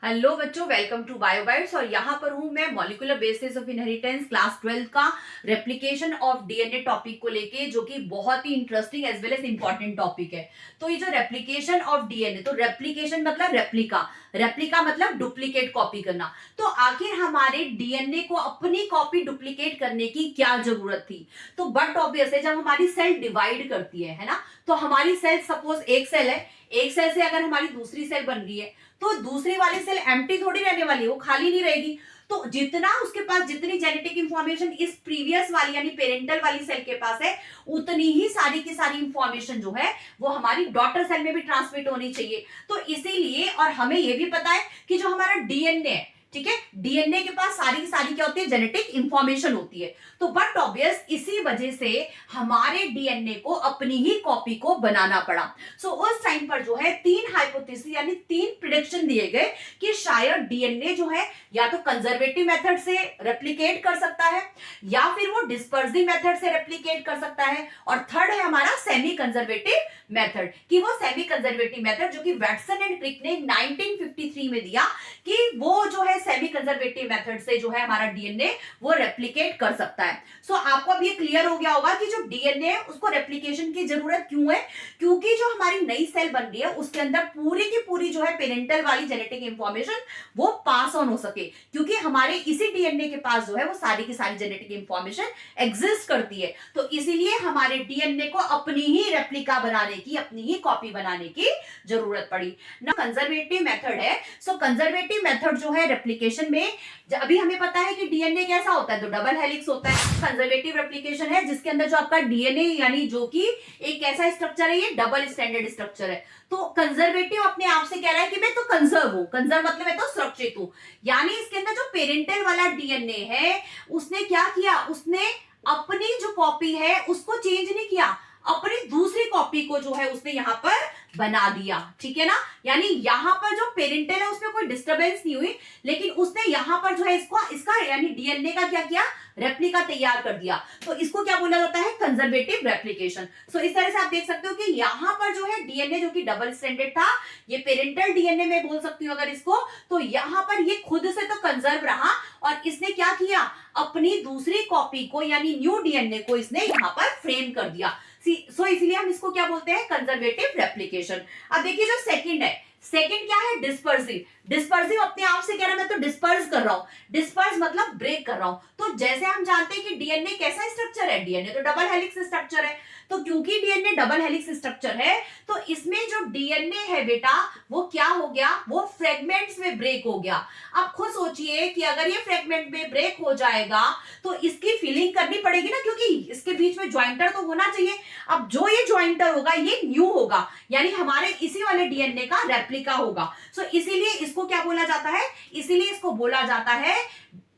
Hello बच्चों, welcome to बायोबाइट्स। और यहाँ पर हूँ मैं molecular basis of inheritance class 12 का रेप्लिकेशन ऑफ डीएनए टॉपिक को लेके, जो कि बहुत ही interesting as well as important topic है। तो ये जो रेप्लिकेशन ऑफ डीएनए, तो रेप्लिकेशन मतलब रेप्लिका, रेप्लिका मतलब डुप्लीकेट कॉपी करना। तो आखिर हमारे डीएनए को अपनी कॉपी डुप्लीकेट करने की क्या जरूरत थी? तो बट ऑब्वियस है, जब हमारी सेल डिवाइड करती है ना, तो हमारी सेल सपोज एक सेल है, एक सेल से अगर हमारी दूसरी सेल बन रही है तो दूसरी वाली सेल एम्प्टी थोड़ी रहने वाली है, वो खाली नहीं रहेगी। तो जितना उसके पास, जितनी जेनेटिक इंफॉर्मेशन इस प्रीवियस वाली यानी पेरेंटल वाली सेल के पास है, उतनी ही सारी की सारी इंफॉर्मेशन जो है वो हमारी डॉटर सेल में भी ट्रांसमिट होनी चाहिए। तो इसीलिए, और हमें यह भी पता है कि जो हमारा डीएनए है, ठीक है, डीएनए के पास सारी की सारी क्या होती है, जेनेटिक इंफॉर्मेशन होती है। तो बट ऑब्वियस इसी वजह से हमारे डीएनए को अपनी ही कॉपी को बनाना पड़ा। सो उस टाइम पर जो है तीन हाइपोथेसिस यानी तीन प्रिडिक्शन दिए गए कि शायद डीएनए जो है या तो कंजर्वेटिव मेथड से रेप्लिकेट कर सकता है, या फिर वो डिस्पर्सिव मेथड से रेप्लिकेट कर सकता है, और थर्ड है हमारा सेमी कंजर्वेटिव मेथड। कि वो सेमी कंजर्वेटिव मेथड जो कि वैटसन एंड क्रिक ने 1953 में दिया कि वो जो है सेमी कंजर्वेटिव मेथड से जो है हमारा डीएनए वो रेप्लिकेट कर सकता है। सो आपको अब ये क्लियर हो गया होगा कि जो डीएनए है उसको रेप्लिकेशन की जरूरत क्यों है। क्योंकि जो हमारी नई सेल बन रही है उसके अंदर पूरी की पूरी जो है पेरेंटल वाली जेनेटिक इंफॉर्मेशन वो पास ऑन हो सके, क्योंकि हमारे इसी डीएनए के पास जो है वो सारी की सारी जेनेटिक इंफॉर्मेशन एग्जिस्ट करती है। तो इसीलिए हमारे डीएनए को अपनी ही रेप्लिका बनाने की, अपनी ही कॉपी बनाने की जरूरत पड़ी ना। कंजर्वेटिव मेथड है। सो कंजर्वेटिव मेथड जो है रेप्लिकेशन में, अभी हमें पता है कि डीएनए कैसा होता है, तो डबल हेलिक्स होता है। कंजर्वेटिव रेप्लिकेशन है जिसके अंदर जो आपका डीएनए यानी जो कि एक ऐसा स्ट्रक्चर है, ये डबल स्टैंडर्ड स्ट्रक्चर है। तो कंजर्वेटिव अपने आप से कह रहा है कि मैं तो कंजर्व हूं, कंजर्व मतलब मैं तो सुरक्षित हूं। यानी इसके अंदर जो पेरेंटल वाला डीएनए है उसने क्या किया, उसने अपनी जो कॉपी है उसको चेंज नहीं किया, अपनी दूसरी कॉपी को जो है उसने यहां पर बना दिया। ठीक है ना, यानी यहां पर जो पेरेंटल है उसमें कोई डिस्टरबेंस नहीं हुई, लेकिन उसने यहां पर जो है इसका यानी डीएनए का क्या किया, रेप्लिका तैयार कर दिया। तो इसको क्या बोला जाता है, कंजर्वेटिव रेप्लिकेशन। सो इस तरह से आप देख सकते हो कि यहां पर जो है डीएनए जो कि डबल स्टैंडर्ड था, ये पेरेंटल डीएनए में बोल सकती हूं अगर इसको, तो यहां पर ये खुद से तो कंजर्व रहा, और इसने क्या किया, अपनी दूसरी कॉपी को यानी न्यू डीएनए को इसने यहां पर फ्रेम कर दिया। सो इसलिए हम इसको क्या बोलते हैं, कंजर्वेटिव रेप्लिकेशन। अब देखिए जो सेकंड है, सेकंड क्या है, डिस्पर्सिव। डिस्पर्सिव अपने आप से कह रहा है मैं तो डिस्पर्स कर रहा हूं, डिस्पर्स मतलब ब्रेक कर रहा हूं। तो जैसे हम जानते हैं कि डीएनए कैसा स्ट्रक्चर है, डीएनए तो डबल हेलिक्स स्ट्रक्चर है। तो क्योंकि डीएनए डबल हेलिक्स स्ट्रक्चर है, तो इसमें जो डीएनए है बेटा वो क्या हो गया, वो फ्रेगमेंट्स में ब्रेक हो गया। आप खुद सोचिए कि अगर ये फ्रेगमेंट में ब्रेक हो जाएगा तो इसकी फिलिंग करनी पड़ेगी ना, क्योंकि इसके बीच में ज्वाइंटर तो होना चाहिए। अब जो ये ज्वाइंटर होगा ये न्यू होगा, यानी हमारे इसी वाले डीएनए का रेप्लिका होगा। सो इसीलिए इसको क्या बोला जाता है, इसीलिए इसको बोला जाता है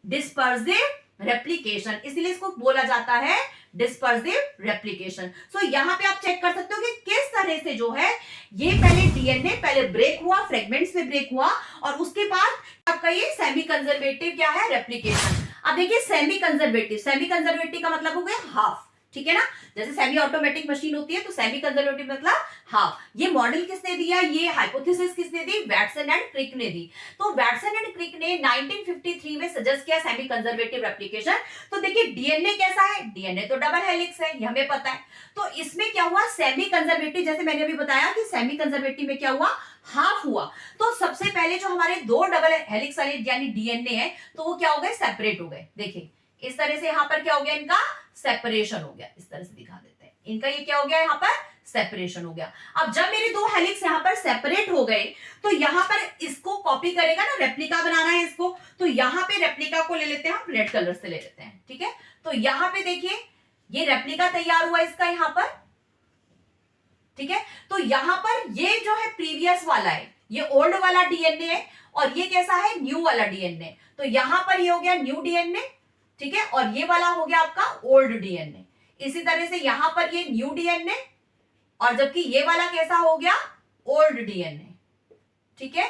डिस्पर्सिव रेप्लिकेशन, इसीलिए इसको बोला जाता है डिस्पर्सिव रेप्लिकेशन। सो यहां पे आप चेक कर सकते हो कि किस तरह से जो है ये पहले डीएनए पहले ब्रेक हुआ, फ्रेगमेंट्स में ब्रेक हुआ, और उसके बाद आपका ये सेमी कंजर्वेटिव क्या है, रेप्लिकेशन। अब देखिए सेमी कंजर्वेटिव, सेमी कंजर्वेटिव का मतलब हो गया हाफ। ठीक है ना, जैसे सेमी ऑटोमेटिक मशीन होती है तो सेमी कंजर्वेटिव मतलब हाफ। ये मॉडल किसने दिया, ये हाइपोथेसिस किसने दी, वैटसन एंड क्रिक ने दी। तो वैटसन एंड क्रिक ने 1953 में सजेस्ट किया सेमी कंजर्वेटिव रेप्लिकेशन। तो देखिए डीएनए कैसा है, डीएनए तो डबल हेलिक्स है, ये हमें पता है। तो इसमें क्या हुआ, सेमी कंजर्वेटिव, जैसे मैंने अभी बताया कि सेमी कंजर्वेटिव में क्या हुआ, हाफ हुआ। तो सबसे पहले जो हमारे दो डबल हेलिक्स वाले यानी डीएनए है, तो वो क्या हो गए, सेपरेट हो गए। देखिए इस तरह से यहां पर क्या हो गया, इनका सेपरेशन हो गया। इस तरह से दिखा देते हैं, इनका ये क्या हो गया, यहां पर सेपरेशन हो गया। अब जब मेरे दो हेलिक्स यहां पर सेपरेट हो गए, तो यहां पर इसको कॉपी करेगा ना, रेप्लिका बनाना है इसको, तो यहां पे रेप्लिका को ले लेते हैं हम, रेड कलर से ले लेते हैं। ठीक है, तो यहां पे देखिए ये रेप्लिका तैयार हुआ इसका यहां पर। ठीक है, तो यहां पर ये जो है प्रीवियस वाला है, ये ओल्ड वाला डीएनए है, और ये कैसा है, न्यू वाला डीएनए। तो यहां पर ये हो गया न्यू डीएनए, ठीक है, और ये वाला हो गया आपका ओल्ड डीएनए। इसी तरह से यहां पर ये न्यू डीएनए, और जबकि ये वाला कैसा हो गया, ओल्ड डीएनए। ठीक है,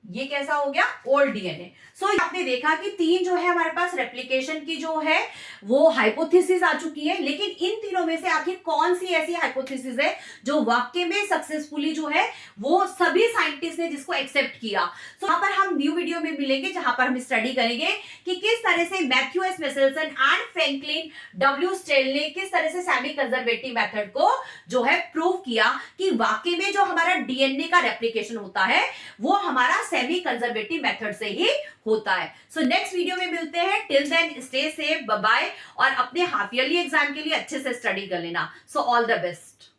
ये कैसा हो गया, ओल्ड डीएनए। सो आपने देखा कि तीन जो है हमारे पास रेप्लिकेशन की जो है वो हाइपोथेसिस आ चुकी है, लेकिन इन तीनों में से आखिर कौन सी ऐसी हाइपोथेसिस है जो वाक्य में सक्सेसफुली जो है वो सभी साइंटिस्ट ने जिसको एक्सेप्ट किया। सो यहाँ पर हम न्यू वीडियो में मिलेंगे जहां पर हम स्टडी करेंगे कि किस तरह से Matthew S Meselson and Franklin W Stahl ने किस तरह से सेमी कंजर्वेटिव मेथड को जो है प्रूव किया कि वाक्य में जो हमारा डीएनए का रेप्लिकेशन होता है वो हमारा सेमी कंजर्वेटिव मेथड से ही होता है। सो नेक्स्ट वीडियो में मिलते हैं। Till then stay safe, bye bye, और अपने हाफ ईयरली एग्जाम के लिए अच्छे से स्टडी कर लेना। So all the best.